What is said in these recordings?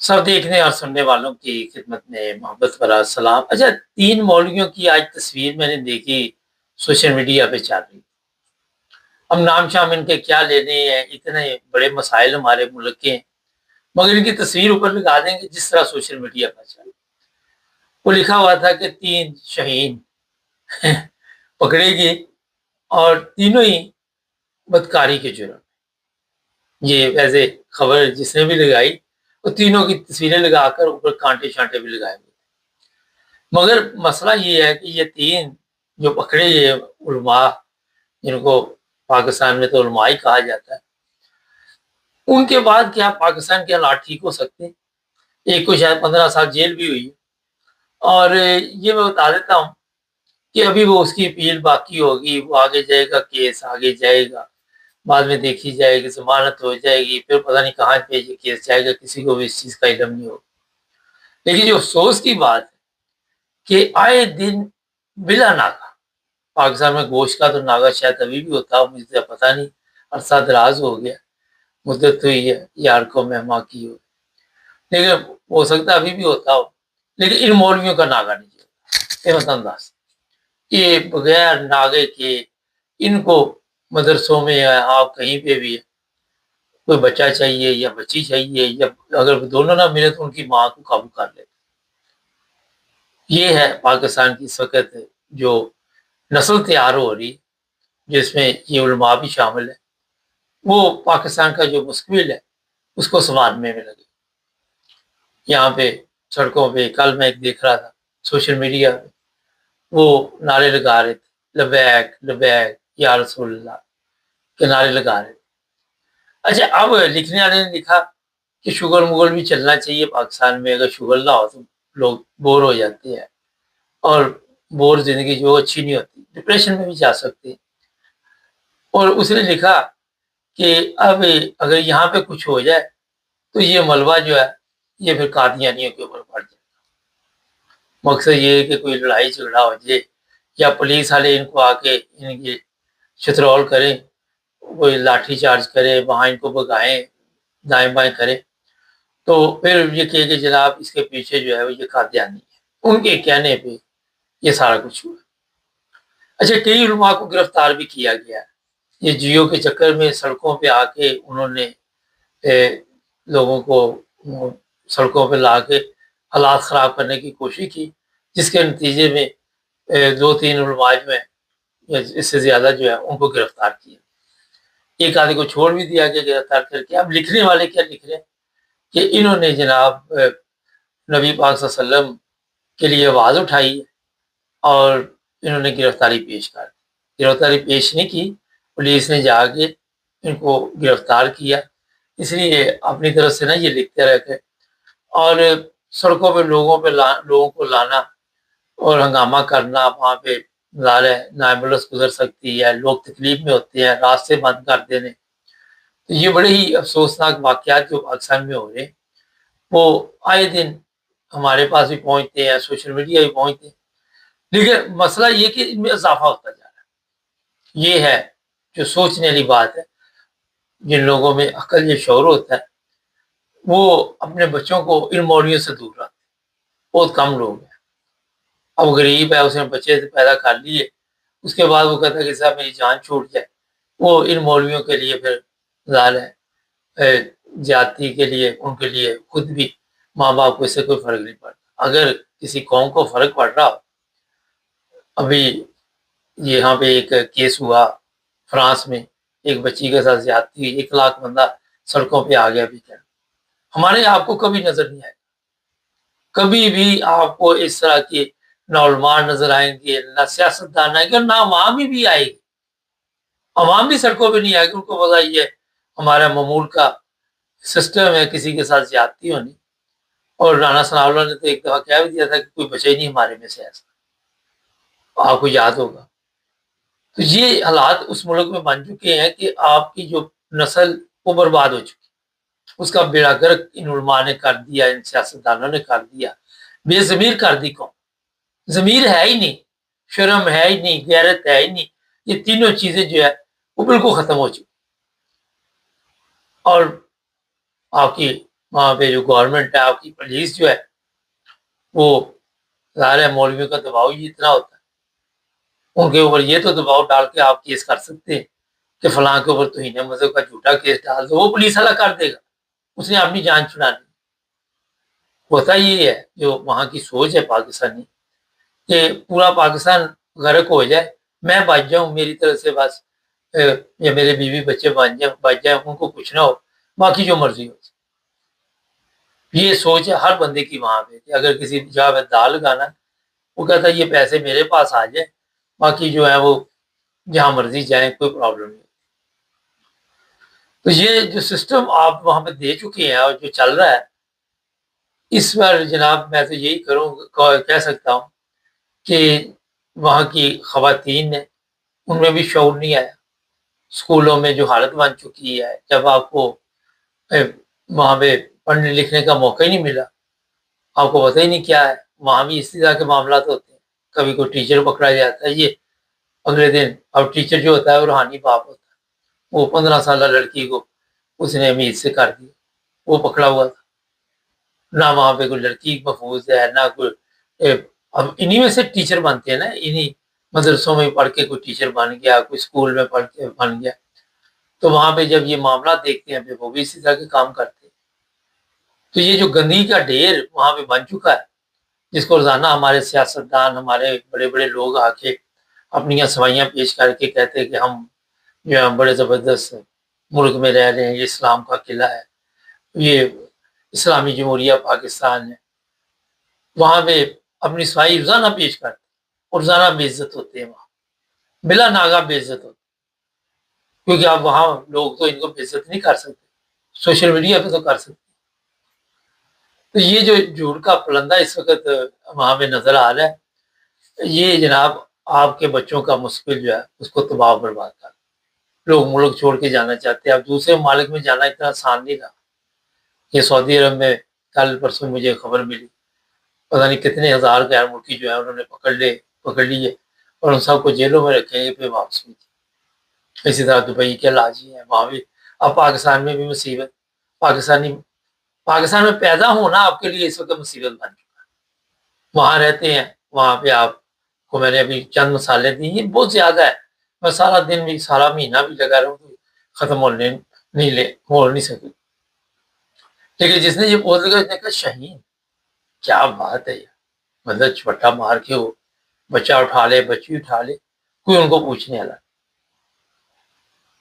سب دیکھنے اور سننے والوں کی خدمت میں محبت بھرا سلام۔ اچھا، 3 مولویوں کی آج تصویر میں نے دیکھی سوشل میڈیا پہ چل رہی۔ اب نام شام ان کے کیا لینے ہیں، اتنے بڑے مسائل ہمارے ملک کے ہیں، مگر ان کی تصویر اوپر لگا دیں گے جس طرح سوشل میڈیا پر چل۔ وہ لکھا ہوا تھا کہ 3 شہین پکڑے گئے اور تینوں ہی بدکاری کے جرم۔ یہ ویسے خبر جس نے بھی لگائی وہ تینوں کی تصویریں لگا کر اوپر کانٹے شانٹے بھی لگائے ہوئے، مگر مسئلہ یہ ہے کہ یہ 3 جو پکڑے یہ علماء، جن کو پاکستان میں تو علماء ہی کہا جاتا ہے، ان کے بعد کیا پاکستان کے حالات ٹھیک ہو سکتے؟ ایک کو شاید 15 سال جیل بھی ہوئی ہے، اور یہ میں بتا دیتا ہوں کہ ابھی وہ اس کی اپیل باقی ہوگی، وہ آگے جائے گا، کیس آگے جائے گا، بعد میں دیکھی جائے گی، ضمانت ہو جائے گی، پھر پتہ نہیں کہاں پہ یہ کیس جائے گا، کسی کو بھی اس چیز کا علم نہیں ہوگا۔ لیکن جو افسوس کی بات ہے کہ آئے دن بلا ناغہ پاکستان میں گوشت کا تو ناغہ شاید ابھی بھی ہوتا ہو، مجھے پتہ نہیں، عرصہ دراز ہو گیا، مدت ہوئی ہے یار کو مہما کی ہو، لیکن ہو سکتا ابھی بھی ہوتا ہو، لیکن ان مولویوں کا ناغہ نہیں ہوتا۔ یہ انداز یہ بغیر ناغے کے ان کو مدرسوں میں یا آپ کہیں پہ بھی کوئی بچہ چاہیے یا بچی چاہیے، یا اگر دونوں نہ ملے تو ان کی ماں کو قابو کر لیتے۔ یہ ہے پاکستان کی اس وقت جو نسل تیار ہو رہی، جس میں یہ علماء بھی شامل ہے، وہ پاکستان کا جو مستقبل ہے اس کو سنوارنے میں لگے۔ یہاں پہ سڑکوں پہ کل میں ایک دیکھ رہا تھا سوشل میڈیا پہ، وہ نعرے لگا رہے تھے، لبیک لبیک یا رسول اللہ کے نعرے لگا رہے تھے۔ اچھا، اب لکھنے والے نے لکھا کہ شوگر مغل بھی چلنا چاہیے پاکستان میں، اگر شوگر نہ ہو تو لوگ بور ہو جاتے ہیں، اور بور زندگی جو اچھی نہیں ہوتی، ڈپریشن میں بھی جا سکتے ہیں۔ اور اس نے لکھا کہ اب اگر یہاں پہ کچھ ہو جائے تو یہ ملبہ جو ہے یہ پھر قادیانیوں کے اوپر پڑ جائے۔ مقصد یہ ہے کہ کوئی لڑائی جھگڑا ہو جائے یا پولیس والے ان کو آ کے ان کی شترول کریں، کوئی لاٹھی چارج کرے، وہاں ان کو بگائیں، دائیں بائیں کرے، تو پھر یہ کہ جناب اس کے پیچھے جو ہے وہ یہ قادیانی ہے، ان کے کہنے پہ یہ سارا کچھ ہوا۔ اچھا، کئی علماء کو گرفتار بھی کیا گیا ہے، یہ جیو کے چکر میں سڑکوں پہ آ کے انہوں نے لوگوں کو سڑکوں پہ لا کے حالات خراب کرنے کی کوشش کی، جس کے نتیجے میں 2-3 علماء جو ہیں یا اس سے زیادہ جو ہے ان کو گرفتار کیا، ایک آدھے کو چھوڑ بھی دیا گیا گرفتار کر کے۔ اب لکھنے والے کیا لکھ رہے ہیں کہ انہوں نے جناب نبی پاک صلی اللہ علیہ وسلم کے لیے آواز اٹھائی اور انہوں نے گرفتاری پیش کر دی۔ گرفتاری پیش نہیں کی، پولیس نے جا کے ان کو گرفتار کیا، اس لیے اپنی طرف سے نا یہ لکھتے رہے تھے، اور سڑکوں پہ لوگوں کو لانا اور ہنگامہ کرنا، وہاں پہ ایمبولینس گزر سکتی ہے، لوگ تکلیف میں ہوتے ہیں، راستے بند کر دینے۔ تو یہ بڑے ہی افسوسناک واقعات جو پاکستان میں ہو رہے ہیں، وہ آئے دن ہمارے پاس بھی پہنچتے ہیں، سوشل میڈیا بھی پہنچتے ہیں، لیکن مسئلہ یہ کہ ان میں اضافہ ہوتا جا رہا ہے۔ یہ ہے جو سوچنے والی بات ہے۔ جن لوگوں میں عقل یا شعور ہوتا ہے وہ اپنے بچوں کو ان مولویوں سے دور رکھتے ہیں، بہت کم لوگ ہیں۔ اب غریب ہے، اس نے بچے پیدا کر لیے، اس کے بعد وہ کہتا ہے کہ صاحب میری جان چھوٹ جائے، وہ ان مولویوں کے لیے پھر ظاہر ہے جاتی کے لیے ان کے لیے خود بھی ماں باپ کو اس سے کوئی فرق نہیں پڑتا۔ اگر کسی قوم کو فرق پڑ رہا ہو، ابھی یہاں پہ ایک کیس ہوا فرانس میں، ایک بچی کے ساتھ زیادتی ہوئی، 1 لاکھ بندہ سڑکوں پہ آ گیا بھی کیا، ہمارے آپ کو کبھی نظر نہیں آئے، کبھی بھی آپ کو اس طرح کے نہ علماء نظر آئیں گے، نہ سیاستدان آئیں گے، نہ عوام بھی آئے گی۔ عوام بھی سڑکوں پہ نہیں آئے گی، ان کو پتا یہ ہمارا معمول کا سسٹم ہے کسی کے ساتھ زیادتی ہونی۔ اور رانا ثناء اللہ نے تو ایک دفعہ کہہ بھی دیا تھا کہ کوئی بچے نہیں ہمارے میں سے ایسا، آپ کو یاد ہوگا۔ تو یہ حالات اس ملک میں بن چکے ہیں کہ آپ کی جو نسل وہ برباد ہو چکی، اس کا بیڑا گرک ان علماء نے کر دیا، ان سیاستدانوں نے کر دیا، بے ضمیر کر دی قوم۔ ضمیر ہے ہی نہیں، شرم ہے ہی نہیں، غیرت ہے ہی نہیں، یہ تینوں چیزیں جو ہے وہ بالکل ختم ہو چکی۔ اور آپ کی وہاں پہ جو گورنمنٹ ہے، آپ کی پولیس جو ہے، وہ ظاہر ہے مولویوں کا دباؤ ہی اتنا ہوتا ہے، ان کے اوپر یہ تو دباؤ ڈال کے آپ کیس کر سکتے ہیں کہ فلاں کے اوپر توہین مذہب کا جھوٹا کیس ڈال دو، وہ پولیس والا کر دے گا، اس نے اپنی جان چھڑانی۔ ہوتا یہ ہے جو وہاں کی سوچ ہے پاکستانی، کہ پورا پاکستان غرق ہو جائے، میں بچ جاؤں، میری طرف سے بس یا میرے بیوی بچے بچ جائیں، ان کو کچھ نہ ہو، باقی جو مرضی ہو۔ یہ سوچ ہے ہر بندے کی وہاں پہ، کہ اگر کسی جگہ پہ دال لگانا، وہ کہتا ہے یہ پیسے میرے پاس آ جائیں، باقی جو ہے وہ جہاں مرضی جائیں، کوئی پرابلم نہیں۔ تو یہ جو سسٹم آپ وہاں پہ دے چکے ہیں اور جو چل رہا ہے، اس پر جناب میں تو یہی کہہ سکتا ہوں کہ وہاں کی خواتین نے، ان میں بھی شعور نہیں آیا۔ اسکولوں میں جو حالت بن چکی ہے، جب آپ کو وہاں پہ پڑھنے لکھنے کا موقع ہی نہیں ملا، آپ کو پتہ ہی نہیں کیا ہے، وہاں بھی اسی طرح کے معاملات ہوتے ہیں۔ کبھی کوئی ٹیچر پکڑا جاتا ہے، یہ اگلے دن اب ٹیچر جو ہوتا ہے وہ روحانی باپ ہوتا ہے، وہ 15 سالہ لڑکی کو اس نے امید سے کر دیا، وہ پکڑا ہوا تھا، نہ وہاں پہ کوئی لڑکی محفوظ ہے، نہ کوئی اب انہی میں سے ٹیچر بنتے ہیں نا، انہی مدرسوں میں پڑھ کے کوئی ٹیچر بن گیا، کوئی اسکول میں پڑھ کے بن گیا، تو وہاں پہ جب یہ معاملات دیکھتے ہیں پھر وہ بھی اسی طرح کے کام کرتے ہیں۔ تو یہ جو گندگی کا ڈھیر وہاں پہ بن چکا ہے، جس کو روزانہ ہمارے سیاستدان، ہمارے بڑے بڑے لوگ آ کے اپنی سوائیاں پیش کر کے کہتے ہیں کہ ہم جو ہے بڑے زبردست ملک میں رہ رہے ہیں، یہ اسلام کا قلعہ ہے، یہ اسلامی جمہوریہ پاکستان ہے، وہاں پہ اپنی سفائی روزانہ پیش کرتے ہیں اور روزانہ بے عزت ہوتے ہیں، وہاں بلا ناغہ بے عزت ہوتے ہیں، کیونکہ آپ وہاں لوگ تو ان کو بے عزت نہیں کر سکتے، سوشل میڈیا پہ تو کر سکتے۔ تو یہ جو جھوٹ کا پلندہ اس وقت وہاں پہ نظر آ رہا ہے، یہ جناب آپ کے بچوں کا مستقبل جو ہے اس کو تباہ برباد کر، لوگ ملک چھوڑ کے جانا چاہتے ہیں۔ اب دوسرے ممالک میں جانا اتنا آسان نہیں رہا۔ یہ سعودی عرب میں کل پرسوں مجھے خبر ملی، پتہ نہیں کتنے ہزار غیر ملکی جو ہے انہوں نے پکڑ لیے اور ان سب کو جیلوں میں رکھیں گے، پھر واپس بھی۔ اسی طرح دبئی کے لاجی ہیں، وہاں بھی اب پاکستان میں بھی مصیبت، پاکستان میں پیدا ہونا آپ کے لیے اس وقت مصیبت بن چکا ہے۔ وہاں رہتے ہیں، وہاں پہ آپ کو میں نے ابھی چند مثالیں دی، یہ بہت زیادہ ہے، میں سارا دن بھی سارا مہینہ بھی لگا رہا ہوں تو ختم ہو نہیں سکے۔ لیکن جس نے یہ بول دیا، اس نے کہا شہین، کیا بات ہے، مطلب چھوٹا مار کے ہو، بچہ اٹھا لے، بچی اٹھا لے، کوئی ان کو پوچھنے والا۔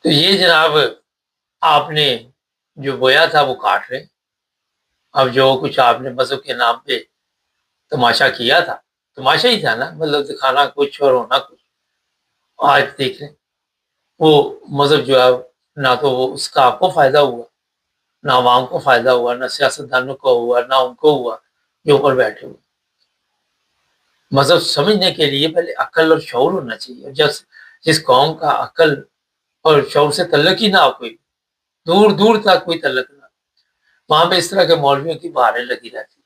تو یہ جناب آپ نے جو بویا تھا وہ کاٹ رہے۔ اب جو کچھ آپ نے مذہب کے نام پہ تماشا کیا تھا، تماشا ہی تھا نا، مطلب دکھانا کچھ اور ہونا کچھ۔ آج دیکھ لیں وہ مذہب جو ہے، نہ تو وہ اس کا آپ کو فائدہ ہوا، نہ عوام کو فائدہ ہوا، نہ سیاستدانوں کو ہوا، نہ ان کو ہوا جو اوپر بیٹھے ہوئے۔ مذہب سمجھنے کے لیے پہلے عقل اور شعور ہونا چاہیے۔ جس قوم کا عقل اور شعور سے تعلق ہی نہ ہو، کوئی دور دور تک کوئی تعلق نہ، وہاں پہ اس طرح کے مولویوں کی بہاریں لگی رہتی۔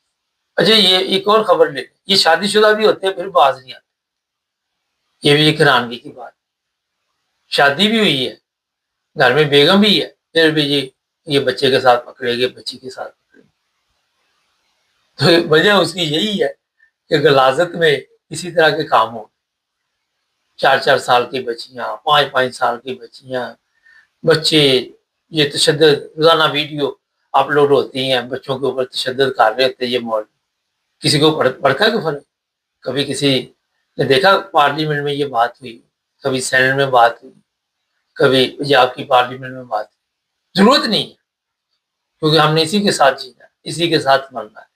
اچھا، یہ ایک اور خبر لے، یہ شادی شدہ بھی ہوتے ہیں پھر باز نہیں آتے، یہ بھی ایک حیرانگی کی بات۔ شادی بھی ہوئی ہے، گھر میں بیگم بھی ہے، پھر بھی یہ بچے کے ساتھ پکڑے گئے، بچی کے ساتھ پکڑے گئے۔ تو وجہ اس کی یہی ہے کہ غلاظت میں اسی طرح کے کام ہو، 4 سال کی بچیاں، 5 سال کی بچیاں، بچے، یہ تشدد، روزانہ ویڈیو اپلوڈ ہوتی ہیں، بچوں کے اوپر تشدد کر رہے ہوتے یہ مول۔ کسی کو پڑھتا کہ فرق؟ کبھی کسی نے دیکھا پارلیمنٹ میں یہ بات ہوئی؟ کبھی سینٹ میں بات ہوئی؟ کبھی پنجاب کی پارلیمنٹ میں بات ہوئی؟ ضرورت نہیں ہے، کیونکہ ہم نے اسی کے ساتھ جینا ہے، اسی کے ساتھ مرنا ہے۔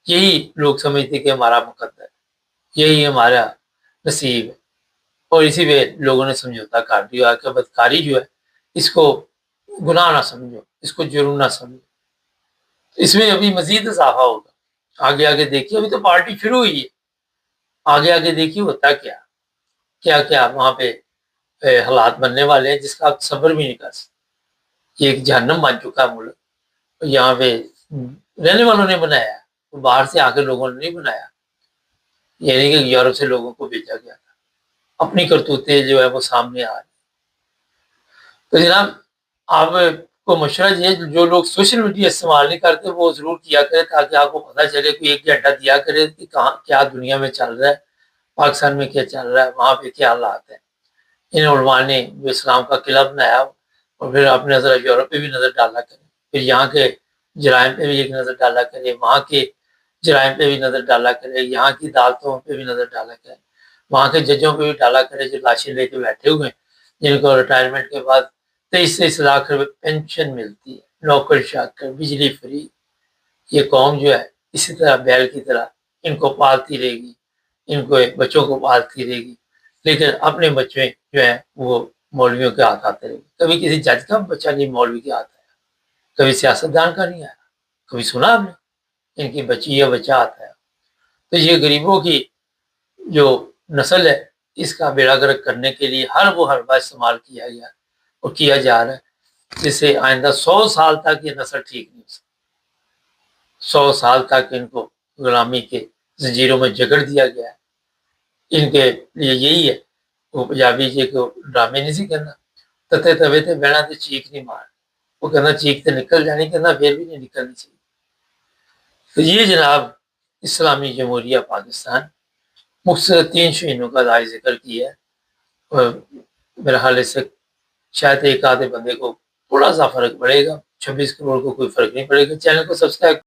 یہی لوگ سمجھتے کہ ہمارا مقدر ہے، یہی ہمارا نصیب ہے، اور اسی پہ لوگوں نے سمجھوتا کر دیا کہ بدکاری جو ہے اس کو گناہ نہ سمجھو، اس کو جرم نہ سمجھو۔ اس میں ابھی مزید اضافہ ہوگا، آگے آگے دیکھیے، ابھی تو پارٹی شروع ہوئی ہے، آگے آگے دیکھیے ہوتا کیا کیا کیا وہاں پہ حالات بننے والے ہیں جس کا آپ صبر بھی نہیں کر سکتے۔ یہ ایک جہنم بن چکا ہے ملک، یہاں پہ رہنے والوں نے بنایا ہے، باہر سے آ کے لوگوں نے نہیں بنایا، یعنی کہ یورپ سے لوگوں کو بھیجا گیا تھا، اپنی کرتوتیں جو ہے وہ سامنے آ رہی۔ تو جناب آپ کو مشورہ یہ جو لوگ سوشل میڈیا استعمال نہیں کرتے وہ ضرور کیا کرے تاکہ آپ کو پتہ چلے کہ 1 گھنٹہ دیا کرے کہ کہاں کیا دنیا میں چل رہا ہے، پاکستان میں کیا چل رہا ہے، وہاں پہ کیا حالات ہیں۔ ان علماء نے جو اسلام کا قلعہ بنایا اور پھر اپنے نظر یورپ پہ بھی نظر ڈالا کرے، پھر یہاں کے جرائم پہ بھی ایک نظر ڈالا کرے، وہاں کے جرائم پہ بھی نظر ڈالا کرے، یہاں کی عدالتوں پہ بھی نظر ڈالا کرے، وہاں کے ججوں پہ بھی ڈالا کرے جو لاشیں لے کے بیٹھے ہوئے ہیں، جن کو ریٹائرمنٹ کے بعد 23 لاکھ روپے پینشن ملتی ہے، نوکر چاکر، بجلی فری۔ یہ قوم جو ہے اسی طرح بیل کی طرح ان کو پالتی رہے گی، ان کو بچوں کو پالتی رہے گی، لیکن اپنے بچے جو ہیں وہ مولویوں کے ہاتھ آتے رہے گی۔ کبھی کسی جج کا بچہ نہیں مولوی کے ہاتھ آیا، کبھی سیاستدان کا نہیں آیا، کبھی سنا آپ نے ان کی بچی یا بچہ آتا ہے۔ تو یہ غریبوں کی جو نسل ہے اس کا بیڑا گرک کرنے کے لیے ہر وہ حربہ استعمال کیا گیا اور کیا جا رہا ہے، جس سے آئندہ 100 سال تک یہ نسل ٹھیک نہیں ہو سکتی۔ 100 سال تک ان کو غلامی کے زنجیروں میں جکڑ دیا گیا ہے۔ ان کے لیے یہی ہے، وہ پنجابی جی کو ڈرامے نہیں سی کرنا، تتے توے تے بہنا تے چیخ نہیں مار، وہ کہنا چیخ تے نکل جانی، کہنا پھر بھی نہیں نکلنی چاہیے۔ تو یہ جناب اسلامی جمہوریہ پاکستان مختصر 3 شہینوں کا داعی ذکر کیا ہے، اور میرا حال اس سے شاید ایک آدھے بندے کو تھوڑا سا فرق پڑے گا، 26 کروڑ کو کوئی فرق نہیں پڑے گا۔ چینل کو سبسکرائب